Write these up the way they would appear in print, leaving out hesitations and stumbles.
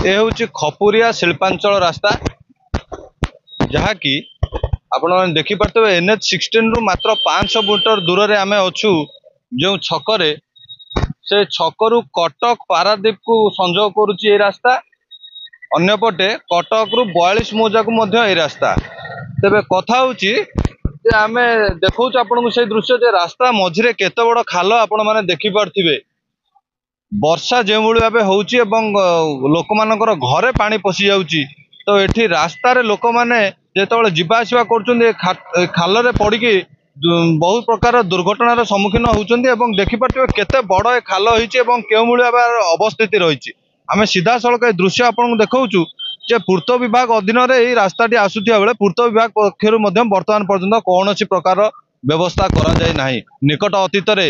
ए हूँ खपुरिया शिल्पांचल रास्ता जहाँकि आपण देखिपे NH-16 रु मात्र 500 मीटर दूर रे आमे अच्छु जो छकरे से छकरु कटक पारादीप को संजोग करुच्ची ये रास्ता अन्यपटे कटक रु 42 मौजा को ये रास्ता तेरे कथा होची आमे देखौ आपन से दृश्य जे रास्ता मझिरे केते बड़ खाल आपण माने देखि पारथिबे वर्षा जो भाव होची एवं लोक मानकर घरे पानी पशि जाउची तो एठी रास्ता रे लोक माने जेतबेले जिबा आसिबा करचुंदी खाल रे पड़िकी बहुत प्रकार दुर्घटनार सम्मुखीन होउचुंदी एवं देखि पारथिबे केते बड़ ए खाल होईची एवं केउ मूल्य अवस्थिति रहिची आमे सीधा सड़क दृश्य आपन देखौचु जे पूर्त विभाग अधीन रे एई रास्ताटी आसुथिया बेले पूर्त विभाग पक्षरु मध्यम वर्तमान पर्यंत कोनोसी प्रकार व्यवस्था करा जाय नाही निकट अतीत रे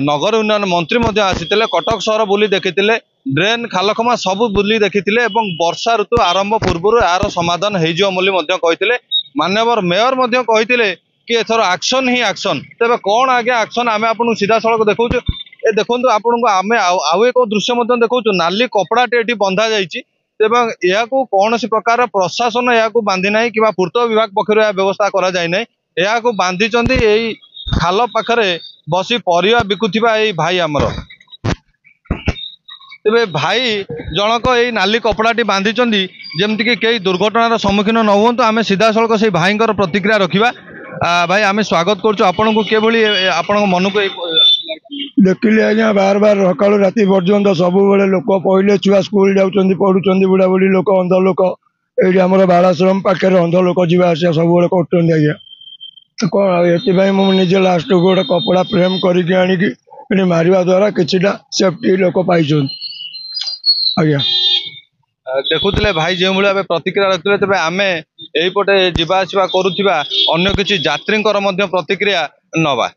नगर उन्नयन मंत्री आसीते कटक सहर बुली देखिते ड्रेन खालखमा सब बुली देखिते वर्षा ऋतु आरंभ पूर्व यार समाधान होते माननीय मेयर कहते कि एथर एक्शन ही एक्शन तेरे कौन आगे एक्शन आम आपको सीधा सड़क देखु ए देखो आपको आम आउ एक दृश्य देखु नाली कपड़ाटे ये बंधा जा कौन प्रकार प्रशासन या बांधि ना कि पूर्त विभाग पक्ष व्यवस्था करा बांधी खाल पाखरे बसी परिया बिकुथिबा ए भाई आमर तेरे भाई जनक ये नाली कपड़ाटी बांधी जमती कि कई दुर्घटनार सम्मुखीन न हूँ आम सीधा सड़क से भाई प्रतिक्रिया रखा भाई आम स्वागत करुँ आपण को किभली आपण मन को देखिले आज्ञा बार बार सकाल राति पर्यंत सब बेले लोक पहले छुआ स्कूल जाऊँ पढ़ुं बुढ़ा बुढ़ी लोक अंध लोक ये आम बालाश्रम पाखे अंध लोक जावास सब कर आज्ञा कौन ये मुझे लास्ट को गोटे कपड़ा फ्रेम करके मारिया द्वारा किसीटा सेफ्टी लोक पाई आज्ञा देखुले भाई जो भाव प्रतिक्रिया रखते तेज आम यहीपटे जावासवा करुवा अन्य किसी यात्री प्रतिक्रिया नवा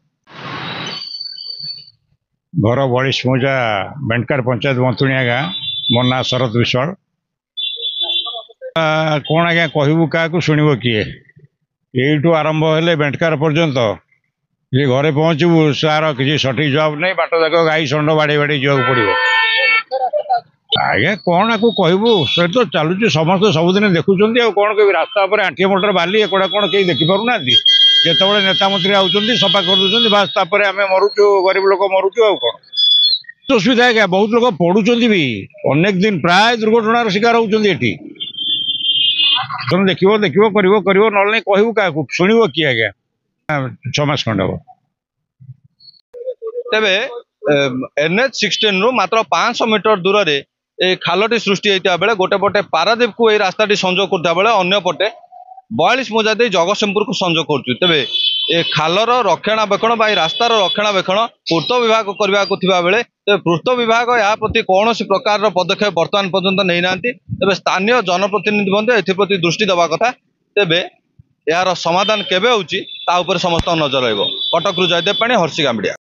घर 42 मौजा बेंटकार पंचायत मंतुणिया गाँ मो ना शरद विश्वाल कौन आज्ञा कहबू क्या शुणव किए यू आरंभ हेले बेंटकार पर्यंत ये घरे पहुँचबू सार किसी सठिक जवाब नहीं बाट जाक गाई षंड बाड़े बाड़े जावाक पड़ो आज्ञा कौन आपको कहबू से तो चलुची समस्त सबुदिन देखुं कौन कह रास्ता पर आंठिए मोटर बाली एकोड़ा कौन कहीं देखिपार जिते नेता मंत्री आउट सफा कर दूसरी बास तापर आम मरुचु गरीब लोक मरुचु आ कौन तो असुविधा क्या बहुत लोग पड़ुं भी अनेक दिन प्राय दुर्घटनार शिकार होती तुम देखो देखो कर ना कहू क्या शुणव किए आज्ञा 6 मास खंड हम तेरे NH-16 रु मात्र 500 मीटर दूर रे ए खालटी सृष्टि होता बेले गोटे पटे पारादीप को ये रास्ताटी संजोग करता बेले अन्य पटे 42 मौजा दे जगतसिंहपुर को संजोग कर तेरे ए खालर रक्षणाबेक्षण रास्तार रक्षणाबेक्षण पूर्त विभाग करने बेले पूर्त विभाग या प्रति कौन प्रकार पदक्षेप बर्तमान पर्यंत नहीं ना तेरे स्थानीय जनप्रतिनिधि एप्रति दृष्टि देवा कथा तेरे यार समाधान केबे होची ता ऊपर समस्त नजर रहिबो। कटक रु जयदेव पाणी हर्षिगा मीडिया।